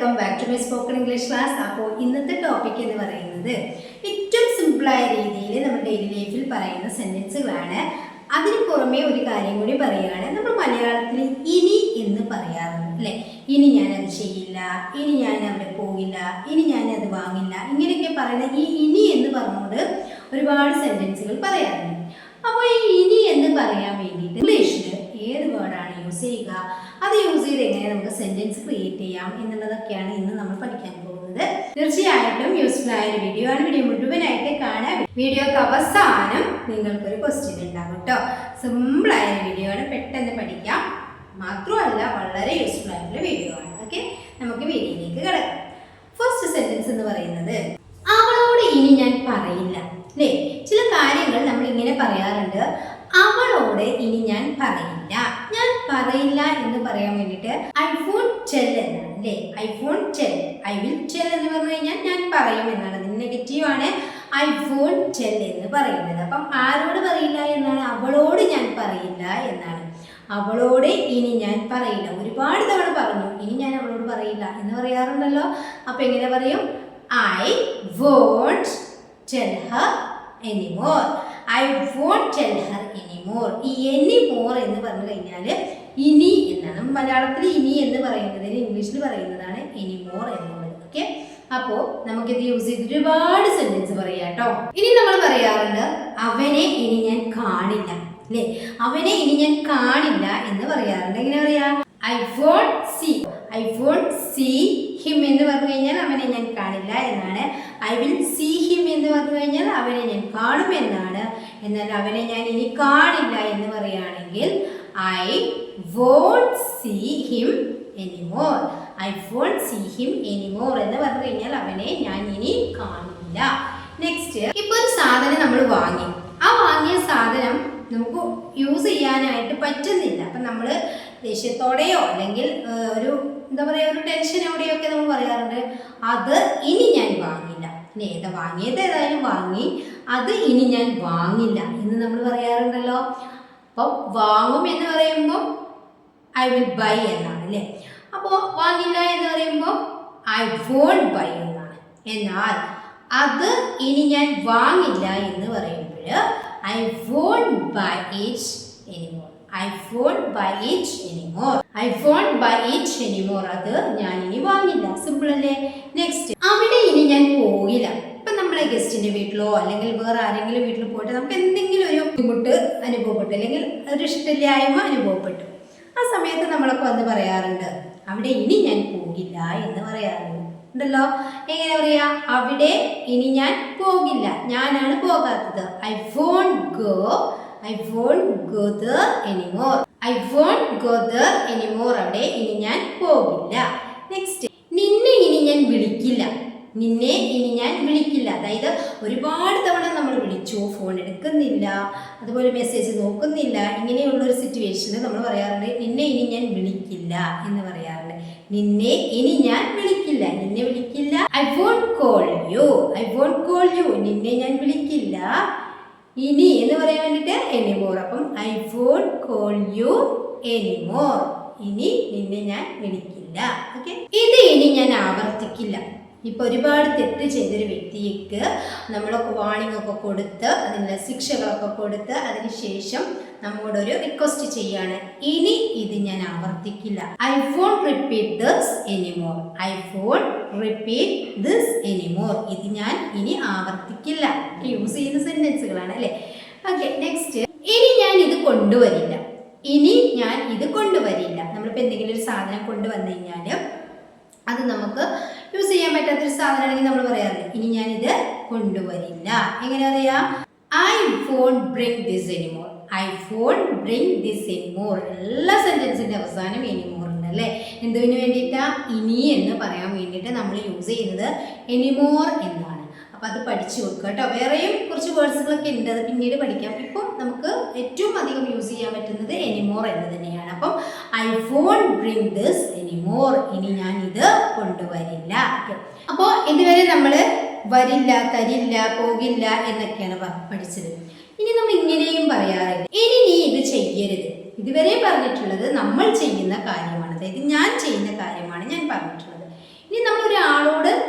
Welcome back to my spoken English class. അപ്പോൾ ഇന്നത്തെ topic എന്ന് പറയുന്നത് ഏറ്റവും സിമ്പിളായ രീതിയിൽ നമ്മൾ ഡെയിലി ലൈഫിൽ പറയുന്ന സെൻറ്റൻസുകളാണ്. അതിന് പുറമെ ഒരു കാര്യം കൂടി പറയുകയാണ്. നമ്മൾ മലയാളത്തിൽ ഇനി എന്ന് പറയാറുണ്ട് അല്ലേ? ഇനി ഞാനത് ചെയ്യില്ല, ഇനി ഞാൻ അവിടെ പോകില്ല, ഇനി ഞാനത് വാങ്ങില്ല, ഇങ്ങനെയൊക്കെ പറയുന്ന ഈ ഇനി എന്ന് പറഞ്ഞുകൊണ്ട് ഒരുപാട് സെൻറ്റൻസുകൾ പറയാറുണ്ട്. അപ്പോൾ ഈ ഇനി എന്ന് പറയാൻ വേണ്ടിയിട്ട് ഇംഗ്ലീഷിൽ ഏത് വേർഡാണ് യൂസ് ചെയ്യുക, അത് യൂസ് ചെയ്ത് എങ്ങനെ നമുക്ക് സെൻറ്റൻസ് ക്രിയേറ്റ് ചെയ്യാം എന്നുള്ളതൊക്കെയാണ് ഇന്ന് നമ്മൾ പഠിക്കാൻ പോകുന്നത്. തീർച്ചയായിട്ടും യൂസ്ഫുൾ ആയ ഒരു വീഡിയോ ആണ്. വീഡിയോ മുഴുവനായിട്ട് കാണാം. വീഡിയോക്ക് അവസാനം നിങ്ങൾക്കൊരു ക്വസ്റ്റ്യൻ ഉണ്ടാകും കേട്ടോ. സിമ്പിളായ വീഡിയോ ആണ്, പെട്ടെന്ന് പഠിക്കാം. മാത്രമല്ല വളരെ യൂസ്ഫുൾ ആയിട്ടുള്ള വീഡിയോ ആണ്. ഓക്കെ, നമുക്ക് വീഡിയോയിലേക്ക് കിടക്കാം. ഫസ്റ്റ് സെൻറ്റൻസ് എന്ന് പറയുന്നത് അവളോട് ഇനി ഞാൻ പറയില്ല അല്ലേ? ചില കാര്യങ്ങൾ നമ്മൾ ഇങ്ങനെ പറയാറുണ്ട്. അവളോട് ഇനി ഞാൻ പറയില്ല. ഞാൻ പറയില്ല എന്ന് പറയാൻ വേണ്ടിയിട്ട് ഐ വോണ്ട് ടെൽ എന്നാണ് അല്ലേ? I won't tell, I will tell എന്ന് പറഞ്ഞു കഴിഞ്ഞാൽ ഞാൻ പറയും എന്നാണ്. അതിന് നെഗറ്റീവ് ആണ് ഐ വോണ്ട് ടെൽ എന്ന് പറയുന്നത്. അപ്പം ആരോട് പറയില്ല എന്നാണ്? അവളോട് ഞാൻ പറയില്ല എന്നാണ്. അവളോട് ഇനി ഞാൻ പറയില്ല. ഒരുപാട് തവണ പറഞ്ഞു ഇനി ഞാൻ അവളോട് പറയില്ല എന്ന് പറയാറുണ്ടല്ലോ. അപ്പൊ എങ്ങനെ പറയും? I won't tell her anymore. I won't tell her anymore. ഈ anymore എന്ന് പറഞ്ഞു കഴിഞ്ഞാൽ ഇനി എന്നാണ്. മലയാളത്തിൽ ഇനി എന്ന് പറയുന്നതിന് ഇംഗ്ലീഷിൽ പറയുന്നതാണ് anymore എന്നുള്ളത്. ഓക്കെ, അപ്പോൾ നമുക്കിത് യൂസ് ചെയ്ത് ഒരുപാട് സെന്റൻസ് പറയാം കേട്ടോ. ഇനി നമ്മൾ പറയാറുണ്ട് അവനെ ഇനി ഞാൻ കാണില്ല അല്ലേ? അവനെ ഇനി ഞാൻ കാണില്ല എന്ന് പറയാറുണ്ട്. എങ്ങനെ പറയാ? I won't see. I won't see him എന്ന് പറഞ്ഞു കഴിഞ്ഞാൽ അവനെ ഞാൻ കാണില്ല എന്നാണ്. ഐ വിൽ സീ ഹിം എന്ന് പറഞ്ഞു കഴിഞ്ഞാൽ അവനെ ഞാൻ കാണും എന്നാണ്. എന്നാൽ അവനെ ഞാൻ ഇനി കാണില്ല എന്ന് പറയുകയാണെങ്കിൽ I won't see him anymore. I won't see him anymore എന്ന് പറഞ്ഞു കഴിഞ്ഞാൽ അവനെ ഞാൻ ഇനി കാണില്ല. നെക്സ്റ്റ്, ഇപ്പോൾ ഒരു സാധനം നമ്മൾ വാങ്ങി. ആ വാങ്ങിയ സാധനം നമുക്ക് യൂസ് ചെയ്യാനായിട്ട് പറ്റുന്നില്ല. അപ്പം നമ്മൾ ദേഷ്യത്തോടെയോ അല്ലെങ്കിൽ ഒരു എന്താ പറയുക, ഒരു ടെൻഷനോടെയോ ഒക്കെ നമ്മൾ പറയാറുണ്ട് അത് ഇനി ഞാൻ വാങ്ങില്ല. ഇനി വാങ്ങിയത് ഏതായാലും വാങ്ങി, അത് ഇനി ഞാൻ വാങ്ങില്ല എന്ന് നമ്മൾ പറയാറുണ്ടല്ലോ. അപ്പം വാങ്ങും എന്ന് പറയുമ്പോൾ ഐ വിൽ ബൈ എന്നാണ് അല്ലേ? അപ്പോൾ വാങ്ങില്ല എന്ന് പറയുമ്പോൾ ഐ വോണ്ട് ബൈ എന്നാണ്. എന്നാൽ അത് ഇനി ഞാൻ വാങ്ങില്ല എന്ന് പറയുമ്പോൾ I won't buy it anymore. I won't buy it anymore. I won't buy it anymore. അത് ഞാൻ ഇനി വാങ്ങില്ല. സിമ്പിൾ അല്ലേ? നെക്സ്റ്റ്, അവിടെ ഇനി ഞാൻ പോകില്ല. ഇപ്പം നമ്മളെ ഗസ്റ്റിന്റെ വീട്ടിലോ അല്ലെങ്കിൽ വേറെ ആരെങ്കിലും വീട്ടിൽ പോയിട്ട് നമുക്ക് എന്തെങ്കിലും ഒരു ബുദ്ധിമുട്ട് അനുഭവപ്പെട്ടു അല്ലെങ്കിൽ ഒരു ഇഷ്ടമില്ലായ്മ അനുഭവപ്പെട്ടു. ആ സമയത്ത് നമ്മളൊക്കെ വന്ന് പറയാറുണ്ട് അവിടെ ഇനി ഞാൻ പോകില്ല എന്ന് പറയാറുണ്ട് ഉണ്ടല്ലോ. എങ്ങനെ പറയാ? അവിടെ ഇനി ഞാൻ പോകില്ല, ഞാനാണ് പോകാത്തത്. I won't go there anymore. I won't go there anymore. അവിടെ ഇനി ഞാൻ പോകില്ല. നെക്സ്റ്റ്, നിന്നെ ഇനി ഞാൻ വിളിക്കില്ല. നിന്നെ ഇനി ഞാൻ വിളിക്കില്ല. അതായത് ഒരുപാട് തവണ നമ്മൾ വിളിച്ചു, ഫോൺ എടുക്കുന്നില്ല, അതുപോലെ മെസ്സേജ് നോക്കുന്നില്ല. ഇങ്ങനെയുള്ളൊരു സിറ്റുവേഷനിൽ നമ്മൾ പറയാറുണ്ട് നിന്നെ ഇനി ഞാൻ വിളിക്കില്ല എന്ന് പറയാറുണ്ട്. നിന്നെ ഇനി ഞാൻ വിളിക്കില്ല, നിന്നെ വിളിക്കില്ല. I won't call you. I won't call you. നിന്നെ ഞാൻ വിളിക്കില്ല. ഇനി എന്ന് പറയാൻ വേണ്ടിയിട്ട് എനിമോർ. അപ്പം I won't call you anymore. ഇനി നിന്നെ ഞാൻ വിളിക്കില്ല. ഓക്കെ, ഇത് ഇനി ഞാൻ ആവർത്തിക്കില്ല. ഇപ്പൊ ഒരുപാട് തെറ്റ് ചെയ്തൊരു വ്യക്തിക്ക് നമ്മളൊക്കെ വാണിംഗ് ഒക്കെ കൊടുത്ത് അതിനുള്ള ശിക്ഷകളൊക്കെ കൊടുത്ത് അതിനുശേഷം നമ്മോടൊരു റിക്വസ്റ്റ് ചെയ്യാണ്, ഇനി ഇത് ഞാൻ ആവർത്തിക്കില്ല. I won't repeat this anymore. I won't repeat this anymore. ഇത് ഞാൻ ഇനി ആവർത്തിക്കില്ല. യൂസ് ചെയ്യുന്ന സെന്റൻസുകളാണ് അല്ലേ? ഓക്കെ, നെക്സ്റ്റ്, ഇനി ഞാൻ ഇത് കൊണ്ടുവരില്ല. ഇനി ഞാൻ ഇത് കൊണ്ടുവരില്ല. നമ്മളിപ്പോൾ എന്തെങ്കിലും ഒരു സാധനം കൊണ്ടുവന്നു കഴിഞ്ഞാൽ അത് നമുക്ക് യൂസ് ചെയ്യാൻ പറ്റാത്തൊരു സാധനമാണെങ്കിൽ നമ്മൾ പറയാറില്ല ഇനി ഞാൻ ഇത് കൊണ്ടുവരില്ല. എങ്ങനെ പറയാ? I won't bring this anymore. I won't bring this anymore. എല്ലാ സെന്റൻസിന്റെ അവസാനം എനിമോർ ഉണ്ട് അല്ലേ? എന്തിനു വേണ്ടിയിട്ടാ? ഇനി എന്ന് പറയാൻ വേണ്ടിയിട്ട് നമ്മൾ യൂസ് ചെയ്യുന്നത് എനിമോർ എന്നാണ്. അപ്പം അത് പഠിച്ചു വെക്കുക കേട്ടോ. വേറെയും കുറച്ച് വേർഡ്സുകളൊക്കെ ഉണ്ട്, അത് പിന്നീട് പഠിക്കാം. ഇപ്പം നമുക്ക് ഏറ്റവും അധികം യൂസ് ചെയ്യാൻ പറ്റുന്നത് എനിമോർ എന്ന് തന്നെയാണ്. അപ്പം I won't bring this anymore. ഇനി ഞാൻ ഇത് കൊണ്ടുവരില്ല. അപ്പോൾ ഇതുവരെ നമ്മൾ വരില്ല, തരില്ല, പോകില്ല എന്നൊക്കെയാണ് പഠിച്ചത്. ഇനി നമ്മൾ ഇങ്ങനെയും പറയാറില്ല, ഇനി നീ ഇത് ചെയ്യരുത്. ഇതുവരെ പറഞ്ഞിട്ടുള്ളത് നമ്മൾ ചെയ്യുന്ന കാര്യമാണ്, അതായത് ഞാൻ ചെയ്യുന്ന കാര്യമാണ് ഞാൻ പറഞ്ഞിട്ടുള്ളത്. ഇനി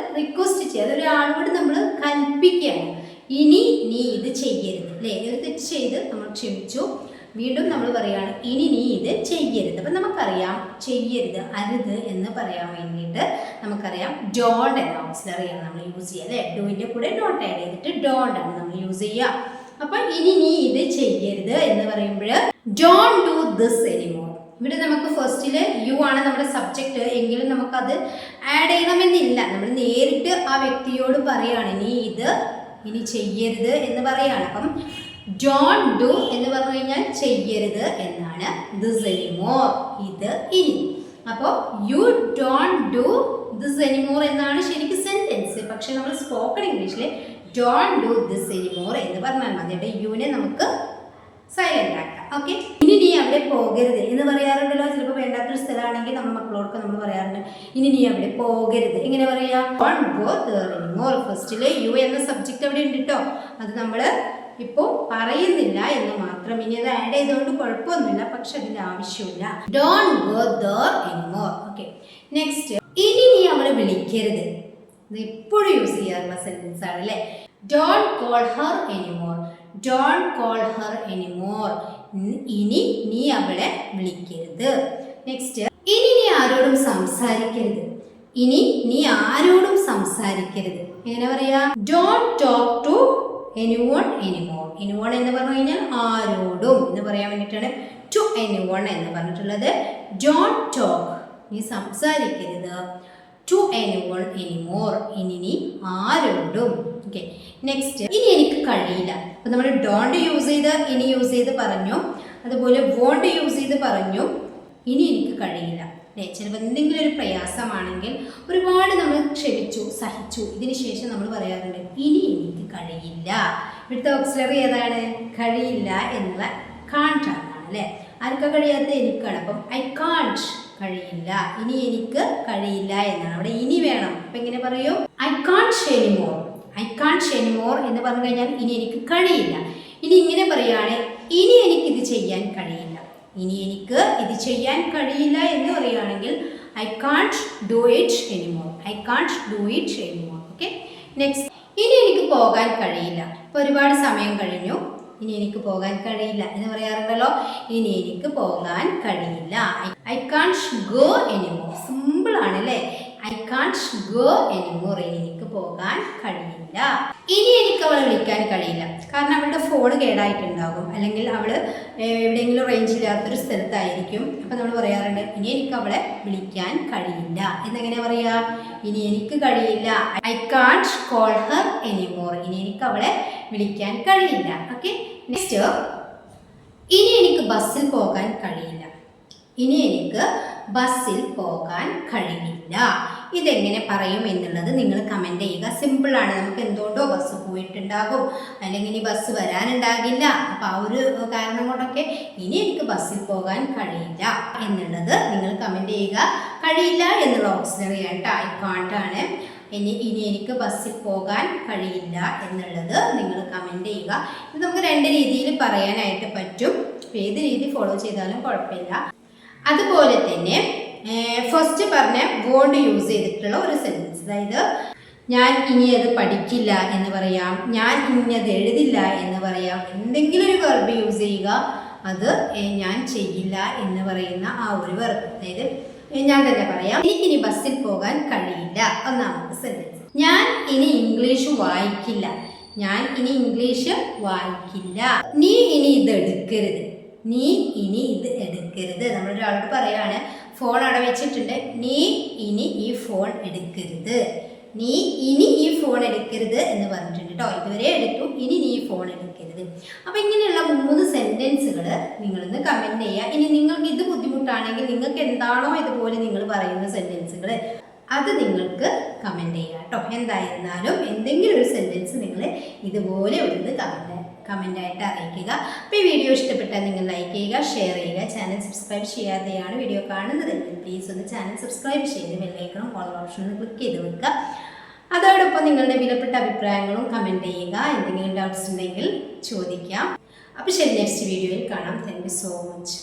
ഒരാളോട് നമ്മൾ കൽപ്പിക്കുകയാണ്, ഇനി നീ ഇത് ചെയ്യരുത് അല്ലേ. ഒരു തെറ്റ് ചെയ്ത് നമ്മൾ ക്ഷമിച്ചു, വീണ്ടും നമ്മൾ പറയുകയാണ് ഇനി നീ ഇത് ചെയ്യരുത്. അപ്പം നമുക്കറിയാം ചെയ്യരുത്, അരുത് എന്ന് പറയാൻ വേണ്ടിയിട്ട് നമുക്കറിയാം ഡോണ്ട് എന്ന ഓക്സിലറിയാണ് നമ്മൾ യൂസ് ചെയ്യുക അല്ലേ. ഡൂവിൻ്റെ കൂടെ ഡോണ്ട് ആഡ് ചെയ്തിട്ട് ഡോണ്ട് ആണ് നമ്മൾ യൂസ് ചെയ്യുക. അപ്പം ഇനി നീ ഇത് ചെയ്യരുത് എന്ന് പറയുമ്പോൾ ഡോണ്ട് ഡു ദിസ് എനിമോർ. ഇവിടെ നമുക്ക് ഫസ്റ്റിൽ യു ആണ് നമ്മുടെ സബ്ജക്റ്റ് എങ്കിലും നമുക്കത് ആഡ് ചെയ്യണമെന്നില്ല. നമ്മൾ നേരിട്ട് ആ വ്യക്തിയോട് പറയുകയാണ് നീ ഇത് ഇനി ചെയ്യരുത് എന്ന് പറയുകയാണ്. അപ്പം ഡോണ്ട് ഡു എന്ന് പറഞ്ഞു കഴിഞ്ഞാൽ ചെയ്യരുത് എന്നാണ്. ദിസ് എനിമോർ, ഇത് ഇനി. അപ്പോൾ you don't do this anymore എന്നാണ് ശരിക്കും സെൻറ്റൻസ്. പക്ഷെ നമ്മൾ സ്പോക്കൺ ഇംഗ്ലീഷിൽ ഡോണ്ട് ഡു ദിസ് എനിമോർ എന്ന് പറഞ്ഞാൽ മതി. അവിടെ യുവിനെ നമുക്ക് സൈലന്റ് ആക്കാം. ഓക്കെ, ഇനി നീ അവിടെ പോകരുത് എന്ന് പറയാറുണ്ടല്ലോ. ചിലപ്പോൾ വേണ്ടാത്തൊരു സ്ഥലമാണെങ്കിൽ നമ്മൾ മക്കളോടൊക്കെ നമ്മൾ പറയാറുണ്ട് ഇനി നീ അവിടെ പോകരുത്. എങ്ങനെ പറയാ? Don't go there anymore. ഫസ്റ്റിൽ യു എന്ന സബ്ജക്റ്റ് അവിടെ ഉണ്ട് കേട്ടോ. അത് നമ്മൾ ഇപ്പോൾ പറയുന്നില്ല എന്ന് മാത്രം. ഇനി അത് ആഡ് ചെയ്തുകൊണ്ട് കുഴപ്പമൊന്നുമില്ല, പക്ഷെ അതിൻ്റെ ആവശ്യമില്ല. Don't go there anymore. Okay, next ഇനി നീ അവളെ വിളിക്കരുത്. ഇത് എപ്പോഴും യൂസ് ചെയ്യാറുള്ള സെൻറ്റൻസ് ആണ് അല്ലേ. Don't call Har anymore. Don't call Har anymore. ഇനി നീ അവളെ വിളിക്കരുത്. നെക്സ്റ്റ് ഇനി നീ ആരോടും സംസാരിക്കരുത്. ഇനി നീ ആരോടും സംസാരിക്കരുത്. എങ്ങനെ പറയാ? Don't talk to anyone anymore. Anyone എന്ന് പറഞ്ഞു കഴിഞ്ഞാൽ ആരോടും എന്ന് പറയാൻ വേണ്ടിയിട്ടാണ് ടു എനിവൺ എന്ന് പറഞ്ഞിട്ടുള്ളത്. ഡോണ്ട് ടോക്ക്, നീ സംസാരിക്കരുത്. ടു എനിവൺ എനിമോർ, ഇനി നീ ആരോടും. ഓക്കെ, നെക്സ്റ്റ് ഇനി എനിക്ക് കഴിയില്ല. അപ്പം നമ്മൾ ഡോണ്ട് യൂസ് ചെയ്ത് ഇനി യൂസ് ചെയ്ത് പറഞ്ഞു, അതുപോലെ വോണ്ട് യൂസ് ചെയ്ത് പറഞ്ഞു. ഇനി എനിക്ക് കഴിയില്ല അല്ലേ. ചിലപ്പോൾ എന്തെങ്കിലും ഒരു പ്രയാസമാണെങ്കിൽ ഒരുപാട് നമ്മൾ ക്ഷമിച്ചു സഹിച്ചു, ഇതിന് ശേഷം നമ്മൾ പറയാറുണ്ട് ഇനി എനിക്ക് കഴിയില്ല. ഇവിടുത്തെ ഓക്സിലറി ഏതാണ്? കഴിയില്ല എന്നുള്ള കാൺട്ട് ആണ് അല്ലേ. ആർക്കാ കഴിയാത്ത? എനിക്കാണ്. അപ്പം ഐ കാൺട്ട്, കഴിയില്ല. ഇനി എനിക്ക് കഴിയില്ല എന്നാണ്. അവിടെ ഇനി വേണം. അപ്പം എങ്ങനെ പറയൂ? I can't anymore. I can't anymore എന്ന് പറഞ്ഞു കഴിഞ്ഞാൽ ഇനി എനിക്ക് കഴിയില്ല. ഇനി ഇങ്ങനെ പറയുകയാണ് ഇനി എനിക്കിത് ചെയ്യാൻ കഴിയില്ല. ഇനി എനിക്ക് ഇത് ചെയ്യാൻ കഴിയില്ല എന്ന് പറയുകയാണെങ്കിൽ I can't do it anymore. I can't do it anymore. Okay, next ഇനി എനിക്ക് പോകാൻ കഴിയില്ല. ഇപ്പോൾ ഒരുപാട് സമയം കഴിഞ്ഞു, ഇനി എനിക്ക് പോകാൻ കഴിയില്ല എന്ന് പറയാറുണ്ടല്ലോ. ഇനി എനിക്ക് പോകാൻ കഴിയില്ല. I can't go anymore. Simple ആണ് അല്ലേ. I can't go anymore. ഇനി എനിക്ക് പോകാൻ കഴിയില്ല. ഇനി എനിക്ക് അവളെ വിളിക്കാൻ കഴിയില്ല. കാരണം അവളുടെ ഫോൺ കേടായിട്ടുണ്ടാകും, അല്ലെങ്കിൽ അവൾ എവിടെയെങ്കിലും റേഞ്ച് ഇല്ലാത്തൊരു സ്ഥലത്തായിരിക്കും. അപ്പം നമ്മൾ പറയാറുണ്ട് ഇനി എനിക്ക് അവളെ വിളിക്കാൻ കഴിയില്ല എന്നെങ്ങനെ പറയാ? ഇനി എനിക്ക് കഴിയില്ല. I can't call Har anymore. ഇനി എനിക്ക് അവളെ വിളിക്കാൻ കഴിയില്ല. ഓക്കെ, നെക്സ്റ്റ് ഇനി എനിക്ക് ബസ്സിൽ പോകാൻ കഴിയില്ല. ഇനി എനിക്ക് ബസ്സിൽ പോകാൻ കഴിയില്ല. ഇതെങ്ങനെ പറയും എന്നുള്ളത് നിങ്ങൾ കമൻറ്റ് ചെയ്യുക. സിമ്പിളാണ്. നമുക്ക് എന്തുകൊണ്ടോ ബസ് പോയിട്ടുണ്ടാകും, അല്ലെങ്കിൽ ഇനി ബസ് വരാനുണ്ടാകില്ല. അപ്പോൾ ആ ഒരു കാരണം കൊണ്ടൊക്കെ ഇനി എനിക്ക് ബസ്സിൽ പോകാൻ കഴിയില്ല എന്നുള്ളത് നിങ്ങൾ കമൻറ്റ് ചെയ്യുക. കഴിയില്ല എന്നുള്ള ഓക്സിലറി ആയിട്ട് ഐ കാൺട്ട് ആണ്. ഇനി എനിക്ക് ബസ്സിൽ പോകാൻ കഴിയില്ല എന്നുള്ളത് നിങ്ങൾ കമൻറ്റ് ചെയ്യുക. ഇത് നമുക്ക് രണ്ട് രീതിയിൽ പറയാനായിട്ട് പറ്റും. ഏത് രീതി ഫോളോ ചെയ്താലും കുഴപ്പമില്ല. അതുപോലെ തന്നെ ഫസ്റ്റ് പറഞ്ഞ വോണ്ട് യൂസ് ചെയ്തിട്ടുള്ള ഒരു സെൻറ്റൻസ്, അതായത് ഞാൻ ഇനി അത് പഠിക്കില്ല എന്ന് പറയാം, ഞാൻ ഇനി അത് എഴുതില്ല എന്ന് പറയാം. എന്തെങ്കിലും ഒരു വെർബ് യൂസ് ചെയ്യുക, അത് ഞാൻ ചെയ്യില്ല എന്ന് പറയുന്ന ആ ഒരു വെർബ്. അതായത് ഞാൻ തന്നെ പറയാം, എനിക്കിനി ബസ്സിൽ പോകാൻ കഴിയില്ല. ഒന്നാമത്തെ സെൻറ്റൻസ്. ഞാൻ ഇനി ഇംഗ്ലീഷ് വായിക്കില്ല. ഞാൻ ഇനി ഇംഗ്ലീഷ് വായിക്കില്ല. നീ ഇനി ഇത് എടുക്കരുത്. നീ ഇനി ഇത് എടുക്കരുത്. നമ്മളൊരാളോട് പറയാണ്, ഫോൺ അവിടെ വെച്ചിട്ടുണ്ട്, നീ ഇനി ഈ ഫോൺ എടുക്കരുത്. നീ ഇനി ഈ ഫോൺ എടുക്കരുത് എന്ന് പറഞ്ഞിട്ടുണ്ട് കേട്ടോ. ഇതുവരെ എടുത്തു, ഇനി നീ ഫോൺ എടുക്കരുത്. അപ്പോൾ ഇങ്ങനെയുള്ള 3 സെൻറ്റൻസുകൾ നിങ്ങളൊന്ന് കമൻറ്റ് ചെയ്യുക. ഇനി നിങ്ങൾക്ക് ഇത് ബുദ്ധിമുട്ടാണെങ്കിൽ നിങ്ങൾക്ക് എന്താണോ ഇതുപോലെ നിങ്ങൾ പറയുന്ന സെൻറ്റൻസുകൾ അത് നിങ്ങൾക്ക് കമൻറ്റ് ചെയ്യുക കേട്ടോ. എന്തായിരുന്നാലും എന്തെങ്കിലും ഒരു സെൻറ്റൻസ് നിങ്ങൾ ഇതുപോലെ ഒന്ന് കമൻ്റായിട്ട് അറിയിക്കുക. അപ്പോൾ ഈ വീഡിയോ ഇഷ്ടപ്പെട്ടാൽ നിങ്ങൾ ലൈക്ക് ചെയ്യുക, ഷെയർ ചെയ്യുക. ചാനൽ സബ്സ്ക്രൈബ് ചെയ്യാതെയാണ് വീഡിയോ കാണുന്നതെങ്കിൽ പ്ലീസ് ഒന്ന് ചാനൽ സബ്സ്ക്രൈബ് ചെയ്ത് ബെല്ലൈക്കണും ഓൾ ഓപ്ഷൻ ഒന്ന് ക്ലിക്ക് ചെയ്ത് വെക്കുക. അതോടൊപ്പം നിങ്ങളുടെ വിലപ്പെട്ട അഭിപ്രായങ്ങളും കമൻറ്റ് ചെയ്യുക. എന്തെങ്കിലും ഡൗട്ട്സ് ഉണ്ടെങ്കിൽ ചോദിക്കാം. അപ്പോൾ ശരി, നെക്സ്റ്റ് വീഡിയോയിൽ കാണാം. Thank you so much.